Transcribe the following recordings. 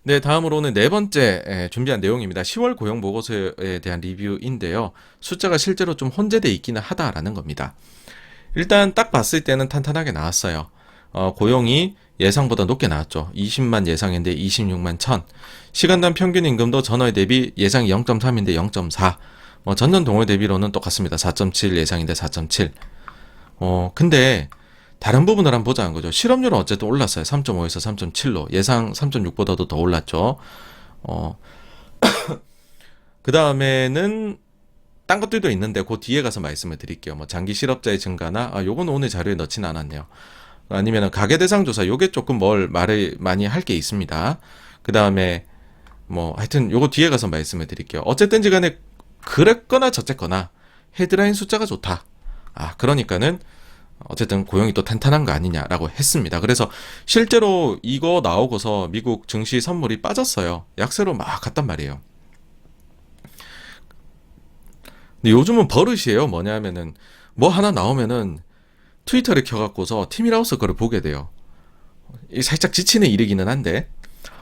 네, 다음으로는 네 번째 준비한 내용입니다. 10월 고용 보고서에 대한 리뷰인데요. 숫자가 실제로 좀 혼재돼 있기는 하다라는 겁니다. 일단 딱 봤을 때는 탄탄하게 나왔어요. 고용이 예상보다 높게 나왔죠. 20만 예상인데 26만 1000. 시간당 평균 임금도 전월 대비 예상이 0.3인데 0.4. 전년 동월 대비로는 똑같습니다. 4.7 예상인데 4.7. 근데 다른 부분을 한번 보자는 거죠. 실업률은 어쨌든 올랐어요. 3.5에서 3.7로. 예상 3.6보다도 더 올랐죠. 어, 그 다음에는 딴 것들도 있는데 그 뒤에 가서 말씀을 드릴게요. 뭐 장기 실업자의 증가나 요건 오늘 자료에 넣지는 않았네요. 아니면은 가계 대상 조사 요게 조금 뭘 말을 많이 할 게 있습니다. 그 다음에 뭐 하여튼 요거 뒤에 가서 말씀을 드릴게요. 어쨌든지 간에 그랬거나 저쨌거나 헤드라인 숫자가 좋다. 그러니까는 어쨌든 고용이 또 탄탄한 거 아니냐라고 했습니다. 그래서 실제로 이거 나오고서 미국 증시 선물이 빠졌어요. 약세로 막 갔단 말이에요. 근데 요즘은 버릇이에요. 뭐냐면은 뭐 하나 나오면은 트위터를 켜갖고서 티밀하우스 거를 보게 돼요. 살짝 지치는 일이기는 한데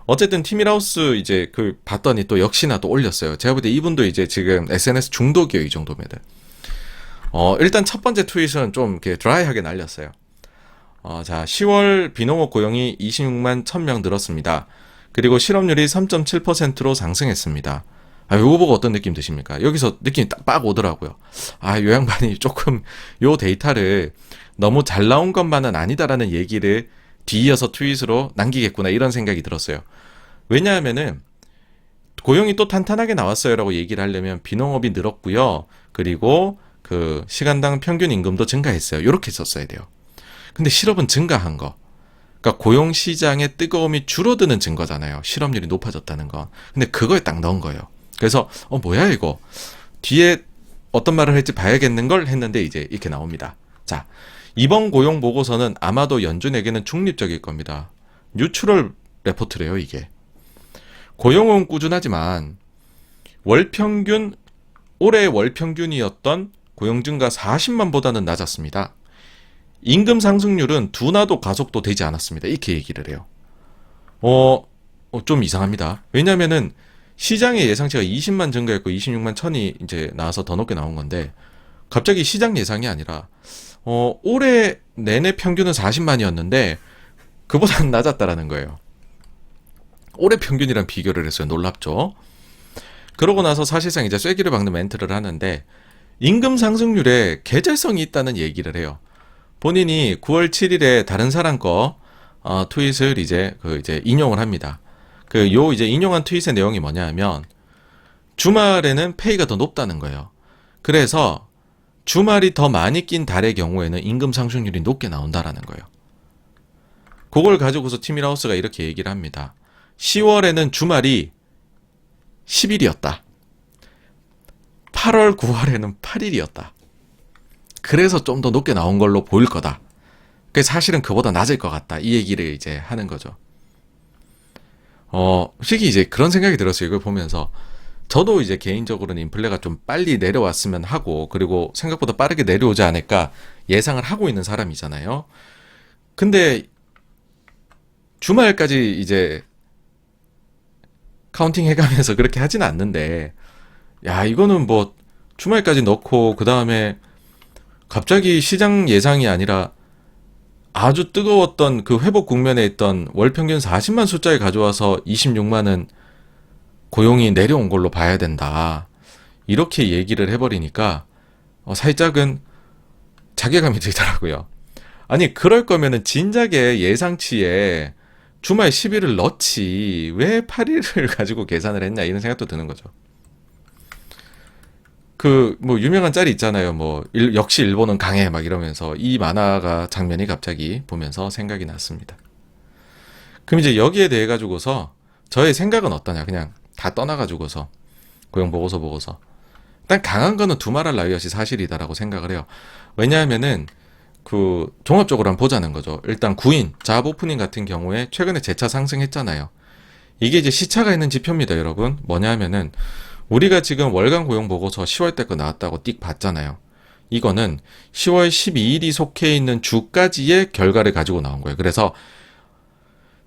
어쨌든 티밀하우스 이제 그 봤더니 또 역시나 또 올렸어요. 제가 볼 때 이분도 이제 지금 SNS 중독이에요. 이 정도면은. 일단 첫 번째 트윗은 좀 이렇게 드라이하게 날렸어요. 자, 10월 비농업 고용이 26만 1000명 늘었습니다. 그리고 실업률이 3.7%로 상승했습니다. 요거 보고 어떤 느낌 드십니까? 여기서 느낌이 딱 오더라고요. 요 양반이 조금 요 데이터를 너무 잘 나온 것만은 아니다라는 얘기를 뒤이어서 트윗으로 남기겠구나 이런 생각이 들었어요. 왜냐하면은 고용이 또 탄탄하게 나왔어요라고 얘기를 하려면 비농업이 늘었고요. 그리고 그 시간당 평균 임금도 증가했어요. 이렇게 썼어야 돼요. 근데 실업은 증가한 거. 그러니까 고용 시장의 뜨거움이 줄어드는 증거잖아요. 실업률이 높아졌다는 거. 근데 그걸 딱 넣은 거예요. 그래서 뭐야 이거. 뒤에 어떤 말을 할지 봐야겠는 걸 했는데 이제 이렇게 나옵니다. 자, 이번 고용 보고서는 아마도 연준에게는 중립적일 겁니다. 뉴트럴 레포트래요, 이게. 고용은 꾸준하지만 월평균 올해 월평균이었던 고용 증가 40만보다는 낮았습니다. 임금 상승률은 둔화도 가속도 되지 않았습니다. 이렇게 얘기를 해요. 좀 이상합니다. 왜냐면은 시장의 예상치가 20만 증가했고 26만 1000이 이제 나와서 더 높게 나온 건데 갑자기 시장 예상이 아니라 올해 내내 평균은 40만이었는데 그보다는 낮았다라는 거예요. 올해 평균이랑 비교를 했어요. 놀랍죠? 그러고 나서 사실상 이제 쐐기를 박는 멘트를 하는데 임금 상승률에 계절성이 있다는 얘기를 해요. 본인이 9월 7일에 다른 사람 거 트윗을 이제 인용을 합니다. 이제 인용한 트윗의 내용이 뭐냐면 주말에는 페이가 더 높다는 거예요. 그래서 주말이 더 많이 낀 달의 경우에는 임금 상승률이 높게 나온다라는 거예요. 그걸 가지고서 티밀하우스가 이렇게 얘기를 합니다. 10월에는 주말이 10일이었다. 8월, 9월에는 8일이었다. 그래서 좀 더 높게 나온 걸로 보일 거다. 사실은 그보다 낮을 것 같다. 이 얘기를 이제 하는 거죠. 솔직히 이제 그런 생각이 들었어요. 이걸 보면서. 저도 이제 개인적으로는 인플레가 좀 빨리 내려왔으면 하고, 그리고 생각보다 빠르게 내려오지 않을까 예상을 하고 있는 사람이잖아요. 근데 주말까지 이제 카운팅 해가면서 그렇게 하진 않는데, 야, 이거는 뭐 주말까지 넣고, 그 다음에 갑자기 시장 예상이 아니라 아주 뜨거웠던 그 회복 국면에 있던 월 평균 40만 숫자에 가져와서 26만은 고용이 내려온 걸로 봐야 된다. 이렇게 얘기를 해버리니까 살짝은 자괴감이 들더라고요. 아니 그럴 거면은 진작에 예상치에 주말 10일을 넣지 왜 8일을 가지고 계산을 했냐 이런 생각도 드는 거죠. 뭐 유명한 짤이 있잖아요. 뭐 역시 일본은 강해 막 이러면서 이 만화가 장면이 갑자기 보면서 생각이 났습니다. 그럼 이제 여기에 대해 가지고서 저의 생각은 어떠냐 그냥 다 떠나가지고서 고용 보고서 일단 강한 거는 두말할 나위 없이 사실이다라고 생각을 해요. 왜냐하면은 종합적으로 한번 보자는 거죠. 일단 구인 잡 오프닝 같은 경우에 최근에 재차 상승했잖아요. 이게 이제 시차가 있는 지표입니다, 여러분. 뭐냐 하면은 우리가 지금 월간 고용 보고서 10월 때 거 나왔다고 띡 봤잖아요. 이거는 10월 12일이 속해 있는 주까지의 결과를 가지고 나온 거예요. 그래서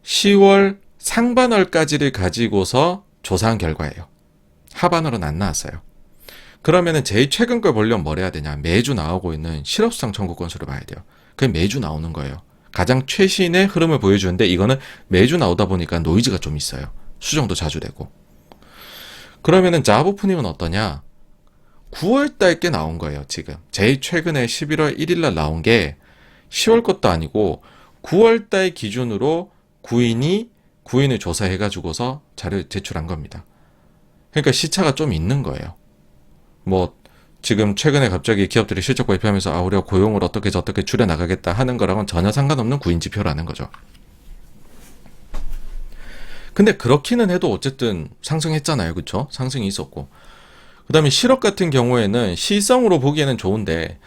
10월 상반월까지를 가지고서 조사한 결과예요. 하반월은 안 나왔어요. 그러면은 제일 최근 걸 보려면 뭘 해야 되냐? 매주 나오고 있는 실업수당 청구 건수를 봐야 돼요. 그게 매주 나오는 거예요. 가장 최신의 흐름을 보여주는데 이거는 매주 나오다 보니까 노이즈가 좀 있어요. 수정도 자주 되고. 그러면은 잡 오프닝은 어떠냐? 9월 달께 나온 거예요, 지금. 제일 최근에 11월 1일 날 나온 게 10월 것도 아니고 9월 달 기준으로 구인을 조사해가지고서 자료를 제출한 겁니다. 그러니까 시차가 좀 있는 거예요. 뭐 지금 최근에 갑자기 기업들이 실적 발표하면서 우리가 고용을 어떻게 줄여나가겠다 하는 거랑은 전혀 상관없는 구인 지표라는 거죠. 근데 그렇기는 해도 어쨌든 상승했잖아요. 그쵸? 상승이 있었고. 그 다음에 실업 같은 경우에는 실성으로 보기에는 좋은데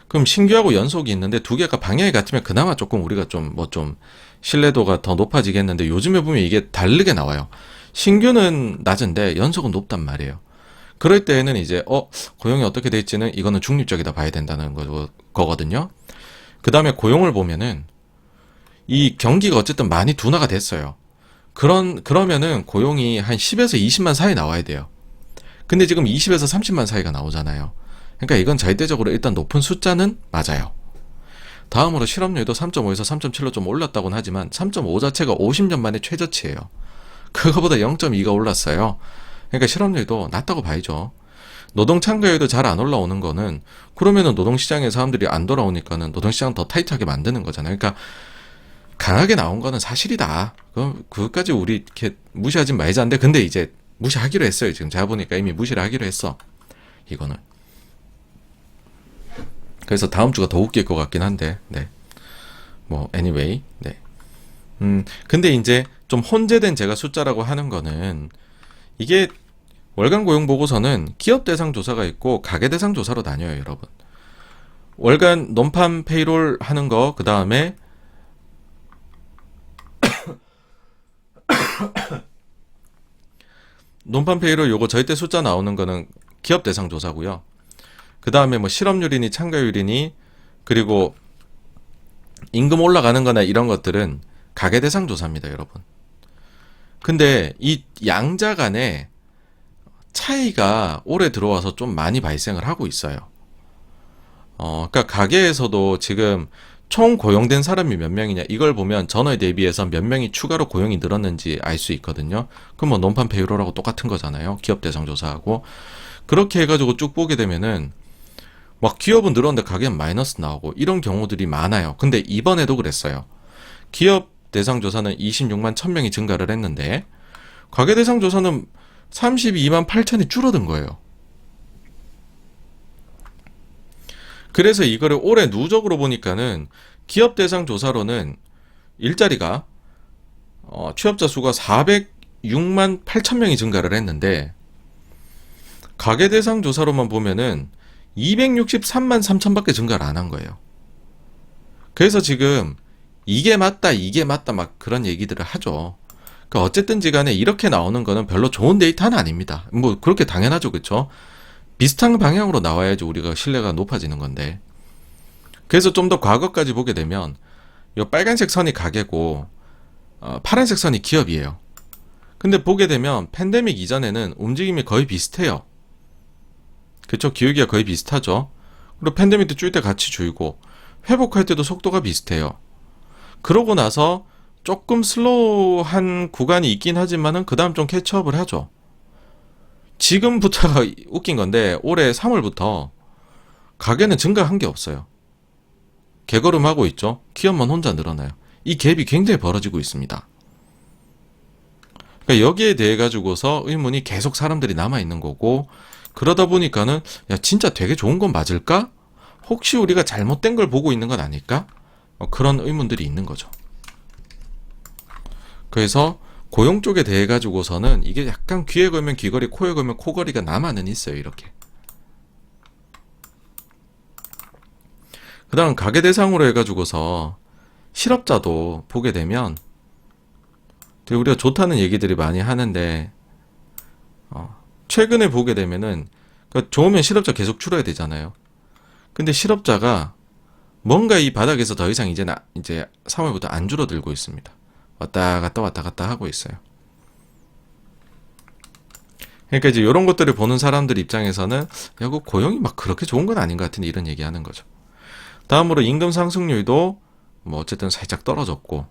그럼 신규하고 연속이 있는데 두 개가 방향이 같으면 그나마 조금 우리가 좀 신뢰도가 더 높아지겠는데 요즘에 보면 이게 다르게 나와요. 신규는 낮은데 연속은 높단 말이에요. 그럴 때에는 이제 고용이 어떻게 될지는 이거는 중립적이다 봐야 된다는 거거든요. 그 다음에 고용을 보면은 이 경기가 어쨌든 많이 둔화가 됐어요. 그러면은 고용이 한 10에서 20만 사이 나와야 돼요. 근데 지금 20에서 30만 사이가 나오잖아요. 그러니까 이건 절대적으로 일단 높은 숫자는 맞아요. 다음으로 실업률도 3.5에서 3.7로 좀 올랐다고는 하지만 3.5 자체가 50년 만에 최저치예요. 그거보다 0.2가 올랐어요. 그러니까 실업률도 낮다고 봐야죠. 노동 참가율도 잘 안 올라오는 거는 그러면은 노동시장에 사람들이 안 돌아오니까는 노동시장 더 타이트하게 만드는 거잖아요. 그러니까 강하게 나온 거는 사실이다. 그것까지 우리 이렇게 무시하지 말자는데 근데 이제 무시하기로 했어요. 지금 제가 보니까 이미 무시를 하기로 했어. 이거는. 그래서 다음 주가 더 웃길 것 같긴 한데, 네. anyway, 네. 근데 이제 좀 혼재된 제가 숫자라고 하는 거는 이게 월간 고용 보고서는 기업 대상 조사가 있고 가계 대상 조사로 나뉘어요, 여러분. 월간 논판 페이롤 하는 거, 그 다음에 논판 페이롤 요거 절대 숫자 나오는 거는 기업 대상 조사고요. 그 다음에 실업률이니 참가율이니 그리고 임금 올라가는 거나 이런 것들은 가계 대상 조사입니다, 여러분. 근데 이 양자 간에 차이가 올해 들어와서 좀 많이 발생을 하고 있어요. 그러니까 가계에서도 지금 총 고용된 사람이 몇 명이냐 이걸 보면 전월 대비해서 몇 명이 추가로 고용이 늘었는지 알 수 있거든요. 그럼 논판 페이롤하고 똑같은 거잖아요. 기업 대상 조사하고. 그렇게 해가지고 쭉 보게 되면은 기업은 늘었는데 가계는 마이너스 나오고 이런 경우들이 많아요. 근데 이번에도 그랬어요. 기업 대상 조사는 26만 1000명이 증가를 했는데 가계 대상 조사는 32만 8천이 줄어든 거예요. 그래서 이거를 올해 누적으로 보니까는 기업 대상 조사로는 일자리가 취업자 수가 406만 8천 명이 증가를 했는데 가계 대상 조사로만 보면은 263만 3천밖에 증가를 안 한 거예요. 그래서 지금 이게 맞다 막 그런 얘기들을 하죠. 그러니까 어쨌든지 간에 이렇게 나오는 거는 별로 좋은 데이터는 아닙니다. 그렇게 당연하죠, 그렇죠? 비슷한 방향으로 나와야지 우리가 신뢰가 높아지는 건데. 그래서 좀 더 과거까지 보게 되면 이 빨간색 선이 가계고 파란색 선이 기업이에요. 근데 보게 되면 팬데믹 이전에는 움직임이 거의 비슷해요. 그쵸? 기울기가 거의 비슷하죠. 그리고 팬데믹 때 줄 때 같이 줄고 회복할 때도 속도가 비슷해요. 그러고 나서 조금 슬로우한 구간이 있긴 하지만은 그 다음 좀 캐치업을 하죠. 지금부터가 웃긴 건데 올해 3월부터 가게는 증가한 게 없어요. 개걸음하고 있죠. 기업만 혼자 늘어나요. 이 갭이 굉장히 벌어지고 있습니다. 그러니까 여기에 대해 가지고서 의문이 계속 사람들이 남아있는 거고 그러다 보니까는 진짜 되게 좋은 건 맞을까? 혹시 우리가 잘못된 걸 보고 있는 건 아닐까? 그런 의문들이 있는 거죠. 그래서 고용 쪽에 대해 가지고서는 이게 약간 귀에 걸면 귀걸이, 코에 걸면 코걸이가 남아는 있어요. 이렇게. 그 다음 가계 대상으로 해가지고서 실업자도 보게 되면 되게 우리가 좋다는 얘기들이 많이 하는데 최근에 보게 되면은 좋으면 실업자 계속 줄어야 되잖아요. 근데 실업자가 뭔가 이 바닥에서 더 이상 이제 3월부터 안 줄어들고 있습니다. 왔다 갔다 하고 있어요. 그러니까 이제 이런 것들을 보는 사람들 입장에서는 야, 그 고용이 막 그렇게 좋은 건 아닌 것 같은데 이런 얘기하는 거죠. 다음으로 임금 상승률도 뭐 어쨌든 살짝 떨어졌고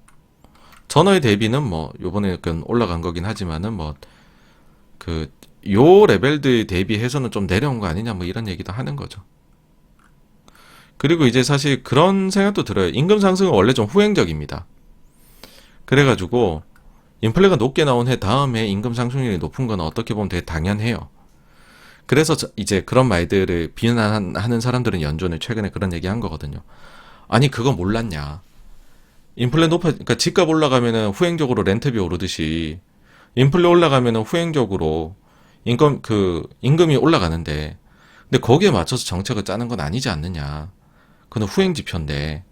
전월 대비는 뭐 요번에 올라간 거긴 하지만은 뭐 요 레벨들 대비해서는 좀 내려온 거 아니냐 뭐 이런 얘기도 하는 거죠. 그리고 이제 사실 그런 생각도 들어요. 임금 상승은 원래 좀 후행적입니다. 그래가지고 인플레가 높게 나온 해 다음에 임금 상승률이 높은 건 어떻게 보면 되게 당연해요. 그래서 이제 그런 말들을 비난하는 사람들은 연준을 최근에 그런 얘기 한 거거든요. 아니 그거 몰랐냐. 인플레 그러니까 집값 올라가면은 후행적으로 렌트비 오르듯이 인플레 올라가면은 후행적으로 임금이 올라가는데 근데 거기에 맞춰서 정책을 짜는 건 아니지 않느냐. 그건 후행 지표인데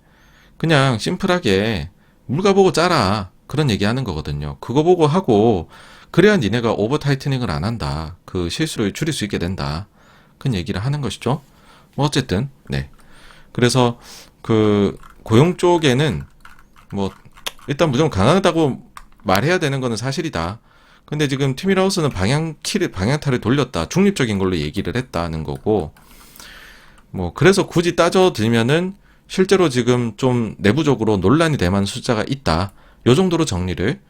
그냥 심플하게 물가 보고 짜라. 그런 얘기 하는 거거든요. 그거 보고 하고 그래야 니네가 오버 타이트닝을 안 한다. 그 실수를 줄일 수 있게 된다. 그런 얘기를 하는 것이죠. 뭐 어쨌든 네. 그래서 그 고용 쪽에는 뭐 일단 무조건 강하다고 말해야 되는 거는 사실이다. 근데 지금 티밀하우스는 방향타를 돌렸다. 중립적인 걸로 얘기를 했다는 거고 뭐 그래서 굳이 따져들면은 실제로 지금 좀 내부적으로 논란이 될 만한 숫자가 있다. 요 정도로 정리를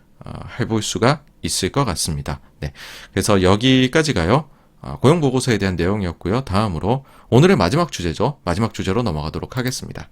해볼 수가 있을 것 같습니다. 네. 그래서 여기까지가요. 고용보고서에 대한 내용이었고요. 다음으로 오늘의 마지막 주제죠. 마지막 주제로 넘어가도록 하겠습니다.